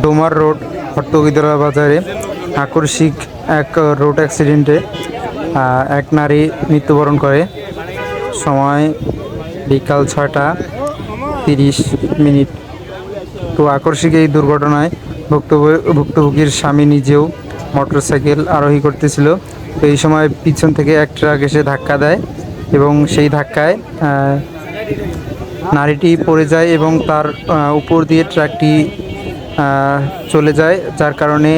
Domar road হট্টগিদরা বাজারে আকস্মিক এক রোড অ্যাক্সিডেন্টে এক নারী মৃত্যুবরণ করে। সময় বিকাল 6টা 30 মিনিট। তো আকস্মিক এই দুর্ঘটনায় ভুক্তভোগীর স্বামী নিজেও মোটরসাইকেল আরোহী করতেছিল। তো এই সময় পিছন থেকে এক ট্রাক এসে ধাক্কা দেয় এবং সেই ধাক্কায় নারীটি পড়ে যায় এবং তার উপর দিয়ে ট্রাকটি চলে যায়, যার কারণে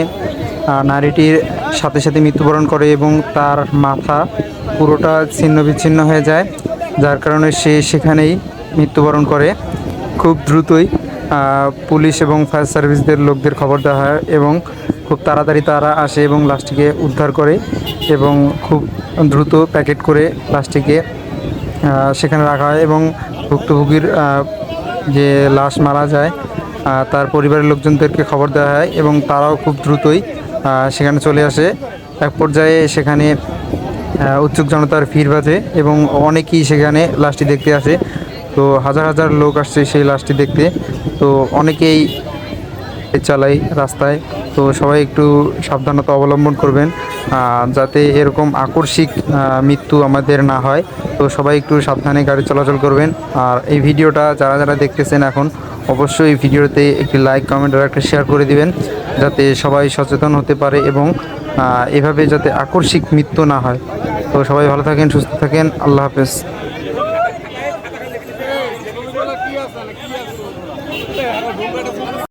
নারীটির সাথে সাথে মৃত্যুবরণ করে এবং তার মাথা পুরোটা ছিন্ন বিচ্ছিন্ন হয়ে যায়, যার কারণে সে সেখানেই মৃত্যুবরণ করে। খুব দ্রুতই পুলিশ এবং ফায়ার সার্ভিসদের লোকদের খবর দেওয়া হয় এবং খুব তাড়াতাড়ি তারা আসে এবং লাশটিকে উদ্ধার করে এবং খুব দ্রুত প্যাকেট করে লাশটিকে সেখানে রাখা হয় এবং ভুক্তভোগীর যে লাশ মারা যায় তার পরিবারের লোকজনদেরকে খবর দেওয়া হয় এবং তারাও খুব দ্রুতই সেখানে চলে আসে। এক পর্যায়ে সেখানে উৎসুক জনতার ভিড় বাজে এবং অনেকেই সেখানে লাশটি দেখতে আসে। তো হাজার হাজার লোক আসছে সেই লাশটি দেখতে। তো অনেকেই চালায় রাস্তায়। তো সবাই একটু সাবধানতা অবলম্বন করবেন যাতে এরকম আকস্মিক মৃত্যু আমাদের না হয়। তো সবাই একটু সাবধানে গাড়ি চলাচল করবেন। আর এই ভিডিওটা যারা যারা দেখতেছেন এখন অবশ্যই ভিডিওতে একটি লাইক কমেন্ট আর একটা শেয়ার করে দিবেন, যাতে সবাই সচেতন হতে পারে এবং এভাবে যাতে আকস্মিক মৃত্যু না হয়। তো সবাই ভালো থাকেন, সুস্থ থাকেন, আল্লাহ হাফেজ।